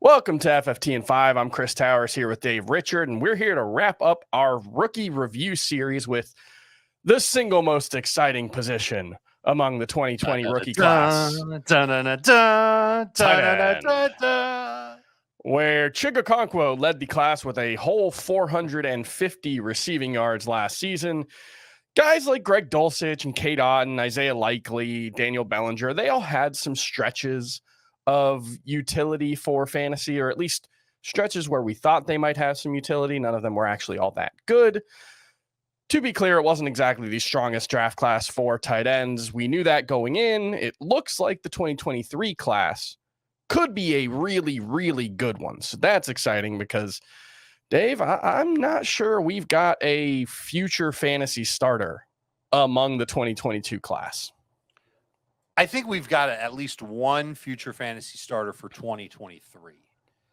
Welcome to FFT and 5. I'm Chris Towers here with Dave Richard, and we're here to wrap up our rookie review series with the single most exciting position among the 2020 rookie class. Where Chigakonkwo led the class with a whole 450 receiving yards last season. Guys like Greg Dulcich and Cade Otton, Isaiah Likely, Daniel Bellinger, they all had some stretches of utility for fantasy, or at least stretches where we thought they might have some utility. None of them were actually all that good. To be clear, it wasn't exactly the strongest draft class for tight ends. We knew that going in. It looks like the 2023 class could be a really, really good one. So that's exciting because, Dave, I'm not sure we've got a future fantasy starter among the 2022 class. I think we've got at least one future fantasy starter for 2023,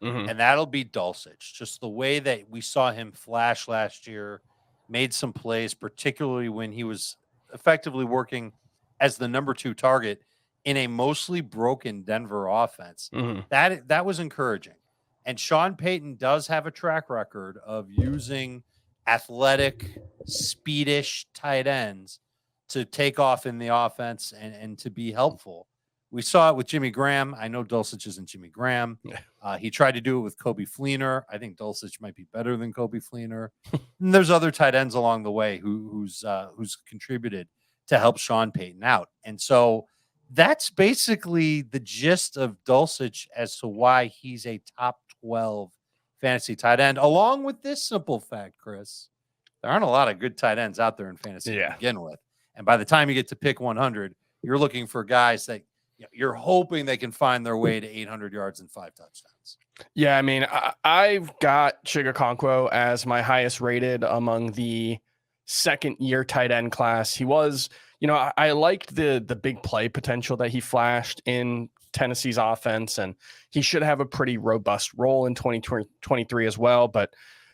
and that'll be Dulcich. Just the way that we saw him flash last year, made some plays, particularly when he was effectively working as the number 2 target in a mostly broken Denver offense. That was encouraging. And Sean Payton does have a track record of using athletic, speedish tight ends to take off in the offense and to be helpful. We saw it with Jimmy Graham. I know Dulcich isn't Jimmy Graham. He tried to do it with Kobe Fleener. I think Dulcich might be better than Kobe Fleener. And there's other tight ends along the way who's contributed to help Sean Payton out. And so that's basically the gist of Dulcich as to why he's a top 12 fantasy tight end, along with this simple fact, Chris. There aren't a lot of good tight ends out there in fantasy to begin with. And by the time you get to pick 100, you're looking for guys that you're hoping they can find their way to 800 yards and 5 touchdowns. Yeah, I mean, I've got Chigakonkwo as my highest rated among the second-year tight end class. He was, I liked the big play potential that he flashed in Tennessee's offense, and he should have a pretty robust role in 2023 as well. But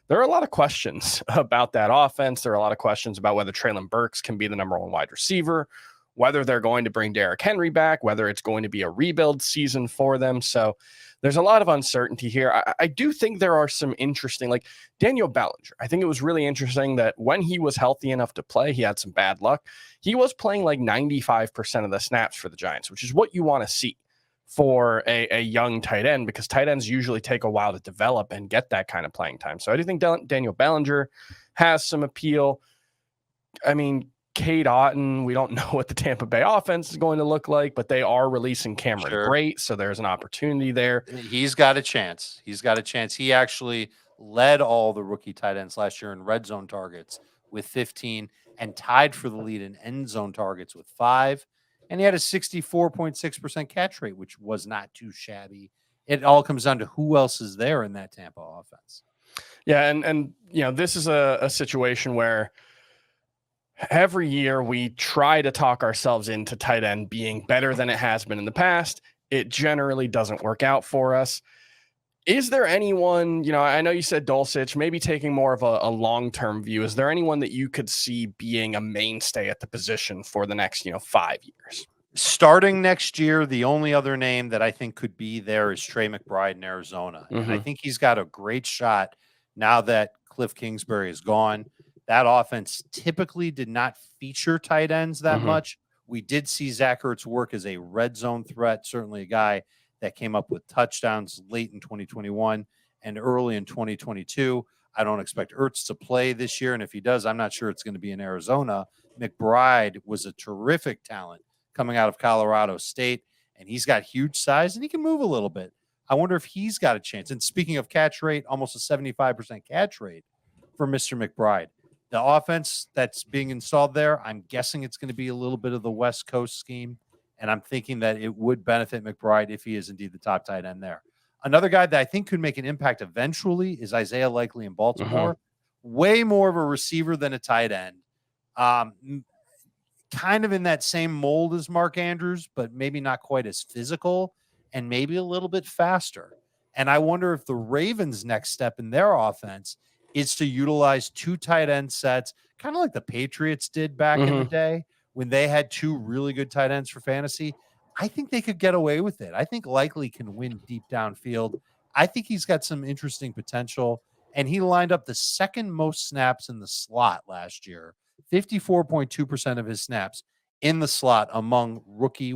there are a lot of questions about that offense. There are a lot of questions about whether Treylon Burks can be the number 1 wide receiver, whether they're going to bring Derrick Henry back, whether it's going to be a rebuild season for them. So there's a lot of uncertainty here. I do think there are some interesting, like Daniel Bellinger. I think it was really interesting that when he was healthy enough to play, he had some bad luck. He was playing like 95% of the snaps for the Giants, which is what you want to see for a young tight end, because tight ends usually take a while to develop and get that kind of playing time. So I do think Daniel Bellinger has some appeal. I mean, Cade Otton, we don't know what the Tampa Bay offense is going to look like, but they are releasing Cameron Brate, so there's an opportunity there. He's got a chance. He actually led all the rookie tight ends last year in red zone targets with 15 and tied for the lead in end zone targets with 5. And he had a 64.6% catch rate, which was not too shabby. It all comes down to who else is there in that Tampa offense. Yeah, and this is a situation where every year we try to talk ourselves into tight end being better than it has been in the past. It generally doesn't work out for us. Is there anyone, I know you said Dulcich, maybe taking more of a long-term view. Is there anyone that you could see being a mainstay at the position for the next, 5 years? Starting next year, the only other name that I think could be there is Trey McBride in Arizona. And I think he's got a great shot now that Cliff Kingsbury is gone. That offense typically did not feature tight ends that much. We did see Zach Ertz work as a red zone threat, certainly a guy that came up with touchdowns late in 2021 and early in 2022. I don't expect Ertz to play this year, and if he does, I'm not sure it's going to be in Arizona. McBride was a terrific talent coming out of Colorado State, and he's got huge size, and he can move a little bit. I wonder if he's got a chance. And speaking of catch rate, almost a 75% catch rate for Mr. McBride. The offense that's being installed there, I'm guessing it's going to be a little bit of the West Coast scheme. And I'm thinking that it would benefit McBride if he is indeed the top tight end there. Another guy that I think could make an impact eventually is Isaiah Likely in Baltimore. Way more of a receiver than a tight end. Kind of in that same mold as Mark Andrews, but maybe not quite as physical and maybe a little bit faster. And I wonder if the Ravens' next step in their offense is to utilize 2 tight end sets, kind of like the Patriots did back in the day, when they had 2 really good tight ends for fantasy. I think they could get away with it. I think Likely can win deep downfield. I think he's got some interesting potential. And he lined up the second most snaps in the slot last year, 54.2% of his snaps in the slot among rookie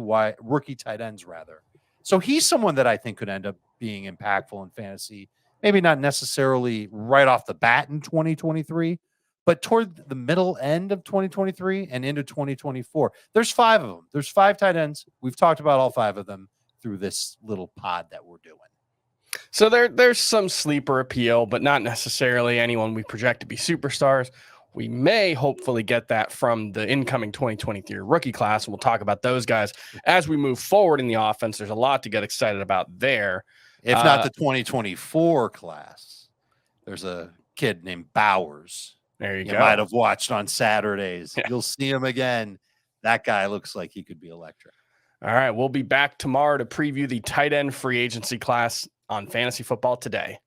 tight ends, rather. So he's someone that I think could end up being impactful in fantasy. Maybe not necessarily right off the bat in 2023, but toward the middle end of 2023 and into 2024. There's 5 of them. There's 5 tight ends. We've talked about all 5 of them through this little pod that we're doing. So there's some sleeper appeal, but not necessarily anyone we project to be superstars. We may hopefully get that from the incoming 2023 rookie class, and we'll talk about those guys as we move forward in the offense. There's a lot to get excited about there. If not the 2024 class, there's a kid named Bowers. There you go. You might have watched on Saturdays. You'll see him again. That guy looks like he could be electric. All right, we'll be back tomorrow to preview the tight end free agency class on Fantasy Football Today.